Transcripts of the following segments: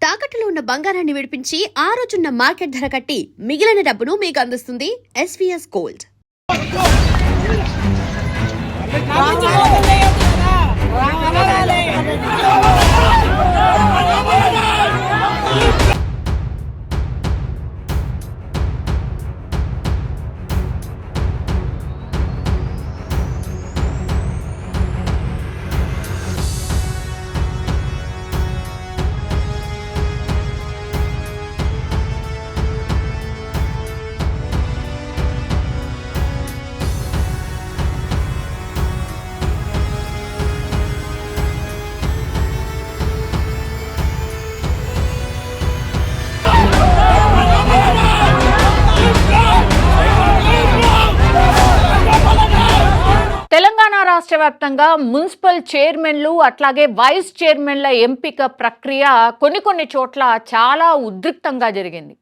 తాకట్టులో ఉన్న బంగారాన్ని విడిపించి ఆ రోజున్న మార్కెట్ ధర కట్టి మిగిలిన డబ్బును మీకు అందిస్తుంది ఎస్వీఎస్ గోల్డ్. తెలంగాణ రాష్ట్ర వ్యాప్తంగా మున్సిపల్ చైర్మన్లు అట్లాగే వైస్ చైర్మన్ల ఎంపిక ప్రక్రియ కొన్ని చోట్ల చాలా ఉద్రిక్తంగా జరిగింది.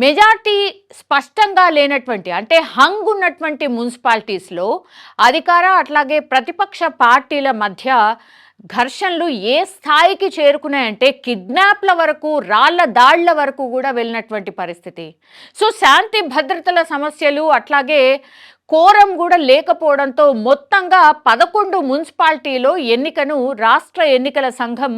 మెజార్టీ స్పష్టంగా లేనటువంటి అంటే హంగ్ ఉన్నటువంటి మున్సిపాలిటీస్లో అధికార అట్లాగే ప్రతిపక్ష పార్టీల మధ్య ఘర్షణలు ఏ స్థాయికి చేరుకున్నాయంటే కిడ్నాప్ల వరకు, రాళ్ల దాళ్ల వరకు కూడా వెళ్ళినటువంటి పరిస్థితి. సో శాంతి భద్రతల సమస్యలు అట్లాగే కోరం కూడా లేకపోవడంతో మొత్తంగా 11 మున్సిపాలిటీలో ఎన్నికను రాష్ట్ర ఎన్నికల సంఘం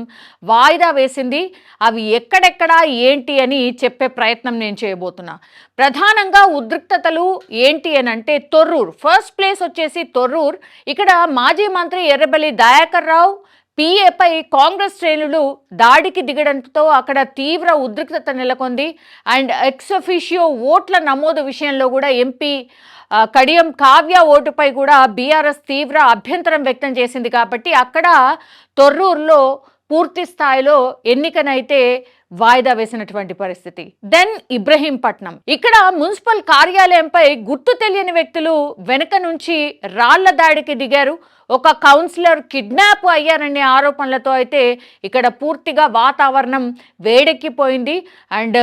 వాయిదా వేసింది. అవి ఎక్కడెక్కడ ఏంటి అని చెప్పే ప్రయత్నం నేను చేయబోతున్నా. ప్రధానంగా ఉద్రిక్తతలు ఏంటి అని అంటే తొర్రూరు ఫస్ట్ ప్లేస్ వచ్చేసి తొర్రూరు. ఇక్కడ మాజీ మంత్రి ఎర్రబెల్లి దయాకర్ రావు పిఏపై కాంగ్రెస్ శ్రేణులు దాడికి దిగడంతో అక్కడ తీవ్ర ఉద్రిక్తత నెలకొంది. అండ్ ఎక్స్-అఫీషియో ఓట్ల నమోదు విషయంలో కూడా ఎంపీ కడియం కావ్య ఓటుపై కూడా బీఆర్ఎస్ తీవ్ర అభ్యంతరం వ్యక్తం చేసింది. కాబట్టి అక్కడ తొర్రూరులో పూర్తి స్థాయిలో ఎన్నికనైతే వాయిదా వేసినటువంటి పరిస్థితి. దెన్ ఇబ్రహీంపట్నం, ఇక్కడ మున్సిపల్ కార్యాలయంపై గుర్తు తెలియని వ్యక్తులు వెనుక నుంచి రాళ్ల దాడికి దిగారు. ఒక కౌన్సిలర్ కిడ్నాప్ అయ్యారనే ఆరోపణలతో అయితే ఇక్కడ పూర్తిగా వాతావరణం వేడెక్కిపోయింది. అండ్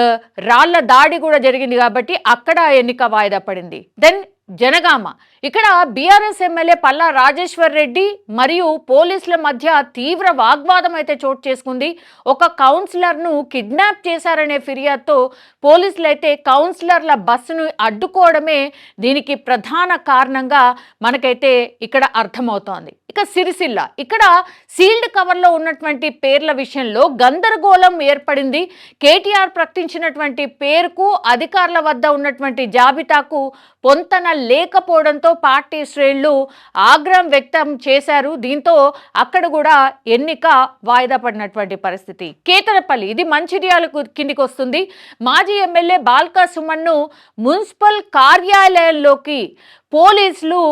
రాళ్ల దాడి కూడా జరిగింది కాబట్టి అక్కడ ఎన్నిక వాయిదా పడింది. దెన్ జనగామ, ఇక్కడ బీఆర్ఎస్ ఎమ్మెల్యే పల్లా రాజేశ్వర్ రెడ్డి మరియు పోలీసుల మధ్య తీవ్ర వాగ్వాదం అయితే చోటు చేసుకుంది. ఒక కౌన్సిలర్ను కిడ్నాప్ చేశారనే ఫిర్యాదుతో పోలీసులు అయితే కౌన్సిలర్ల బస్సును అడ్డుకోవడమే దీనికి ప్రధాన కారణంగా మనకైతే ఇక్కడ అర్థమవుతోంది. ఇక సిరిసిల్ల, ఇక్కడ సీల్డ్ కవర్లో ఉన్నటువంటి పేర్ల విషయంలో గందరగోళం ఏర్పడింది. కేటీఆర్ ప్రకటించినటువంటి పేరుకు అధికారుల వద్ద ఉన్నటువంటి జాబితాకు పొంతన లేకపోవడంతో పార్టీ శ్రేణులు ఆగ్రహం వ్యక్తం చేశారు. దీంతో అక్కడ కూడా ఎన్నిక వాయిదా పడినటువంటి పరిస్థితి. కేతనపల్లి, ఇది మంచిర్యాల కిందికి వస్తుంది. మాజీ ఎమ్మెల్యే బాల్కా సుమన్ను మున్సిపల్ కార్యాలయంలోకి పోలీసులు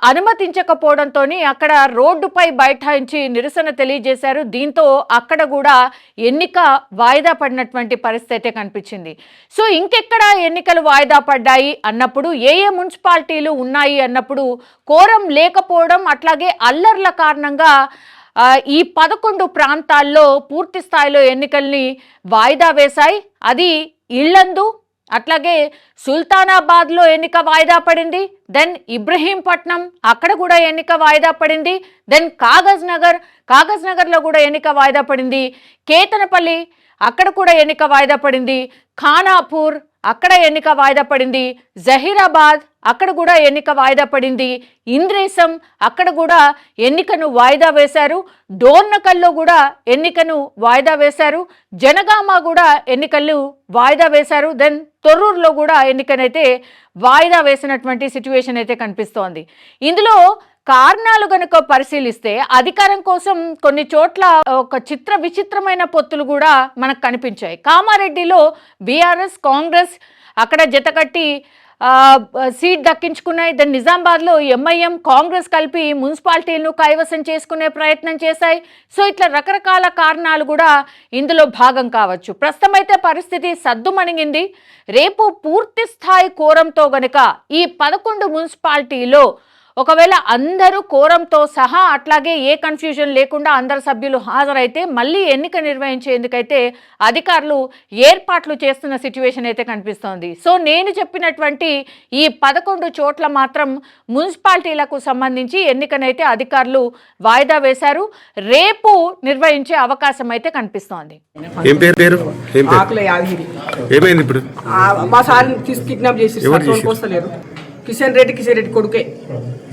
అనుమతించకపోవడంతో అక్కడ రోడ్డుపై బైఠాయించి నిరసన తెలియజేశారు. దీంతో అక్కడ కూడా ఎన్నిక వాయిదా పడినటువంటి పరిస్థితి కనిపించింది. సో ఇంకెక్కడ ఎన్నికలు వాయిదా పడ్డాయి అన్నప్పుడు, ఏ మున్సిపాలిటీలు ఉన్నాయి అన్నప్పుడు కోరం లేకపోవడం అట్లాగే అల్లర్ల కారణంగా ఈ 11 ప్రాంతాల్లో పూర్తి స్థాయిలో ఎన్నికల్ని వాయిదా వేశాయి. అది ఇళ్లందు అట్లాగే సుల్తానాబాద్లో ఎన్నిక వాయిదా పడింది. దెన్ ఇబ్రహీంపట్నం, అక్కడ కూడా ఎన్నిక వాయిదా పడింది. దెన్ కాగజ్ నగర్లో కూడా ఎన్నిక వాయిదా పడింది. కేతనపల్లి, అక్కడ కూడా ఎన్నిక వాయిదా పడింది. ఖానాపూర్, అక్కడ ఎన్నిక వాయిదా పడింది. జహీరాబాద్, అక్కడ కూడా ఎన్నిక వాయిదా పడింది. ఇంద్రేశం, అక్కడ కూడా ఎన్నికను వాయిదా వేశారు. డోర్నకల్లో కూడా ఎన్నికను వాయిదా వేశారు. జనగామ కూడా ఎన్నికలు వాయిదా వేశారు. దెన్ తొర్రూరులో కూడా ఎన్నికనైతే వాయిదా వేసినటువంటి సిచ్యువేషన్ అయితే కనిపిస్తోంది. ఇందులో కారణాలు గనుక పరిశీలిస్తే అధికారం కోసం కొన్ని చోట్ల ఒక విచిత్రమైన పొత్తులు కూడా మనకు కనిపించాయి. కామారెడ్డిలో బీఆర్ఎస్ కాంగ్రెస్ అక్కడ జతకట్టి సీట్ దక్కించుకున్నాయి. దెన్ నిజామాబాద్లో ఎంఐఎం కాంగ్రెస్ కలిపి మున్సిపాలిటీలను కైవసం చేసుకునే ప్రయత్నం చేశాయి. సో ఇట్లా రకరకాల కారణాలు కూడా ఇందులో భాగం కావచ్చు. ప్రస్తుతం అయితే పరిస్థితి సద్దుమణిగింది. రేపు పూర్తి స్థాయి కోరంతో గనుక ఈ 11 మున్సిపాలిటీలో ఒకవేళ అందరూ కోరంతో సహా అట్లాగే ఏ కన్ఫ్యూజన్ లేకుండా అందరు సభ్యులు హాజరైతే మళ్ళీ ఎన్నిక నిర్వహించేందుకైతే అధికారులు ఏర్పాట్లు చేస్తున్న సిచ్యువేషన్ అయితే కనిపిస్తోంది. సో నేను చెప్పినటువంటి ఈ 11 చోట్ల మాత్రం మున్సిపాలిటీలకు సంబంధించి ఎన్నికనైతే అధికారులు వాయిదా వేశారు. రేపు నిర్వహించే అవకాశం అయితే కనిపిస్తోంది. కిడ్నాప్ చేసి కిషన్ రెడ్డి కొడుకే.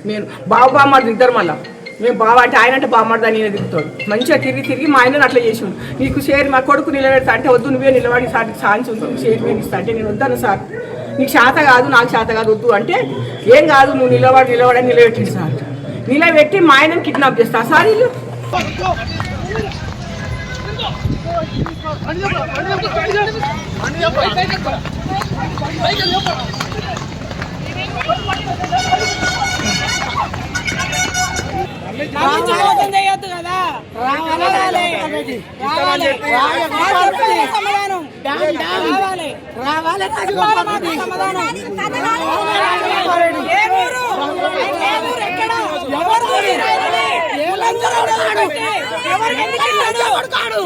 నేను బావమాడు ఇద్దరు మళ్ళా మేము బావ అంటే ఆయన అంటే బావమాడు అని దిగుతాడు. మంచిగా తిరిగి మా ఆయన అట్లా చేసి నీకు షేర్ మా కొడుకు నిలబెడతా అంటే వద్దు నువ్వే నిలబడి సార్ ఛాన్స్ ఉంటుంది షేర్ మేము ఇస్తా అంటే నేను వద్దాను సార్ నీకు శాత కాదు నాకు శాత కాదు వద్దు అంటే ఏం కాదు నువ్వు నిలబడని నిలబెట్టింది సార్. నిలబెట్టి మా ఆయనను కిడ్నాప్ చేస్తా సార్ వీళ్ళు.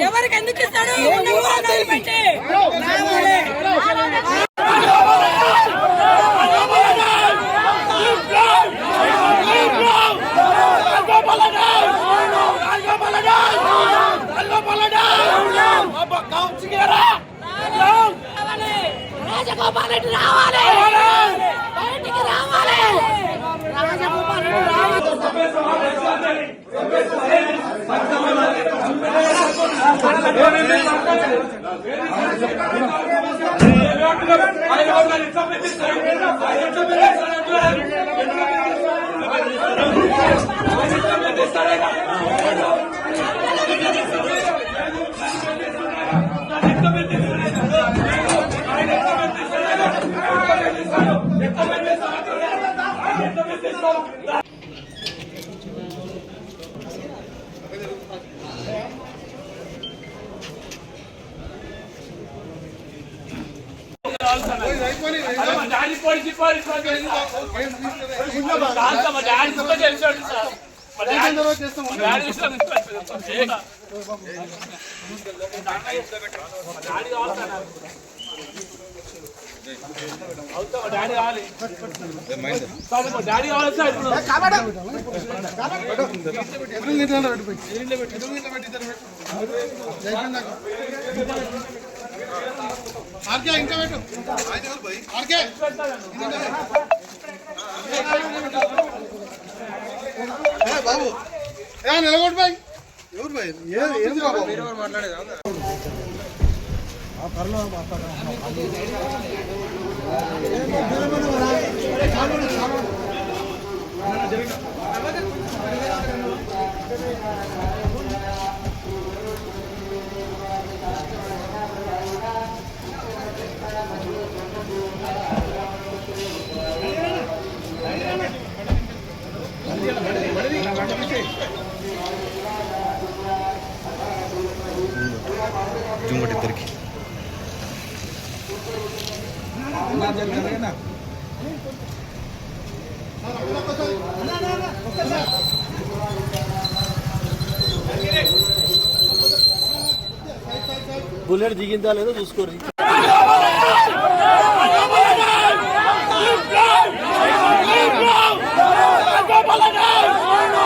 ఎవరికి ఇస్తాడు రాజగోపాల్ రెడ్డి రావాలి బయటికి రావాలి రాజగోపాల్ డాడీ కావాలి సార్ ఆర్కే ఇంకా పెట్టు ఆర్కే బాబు నిలబడి బాయ్ ఎవరు బాయ్ ఏం బాబు మాట్లాడేదా ఇద్దరికి బుల్లెట్ దిగిందా లేదో చూసుకోరు.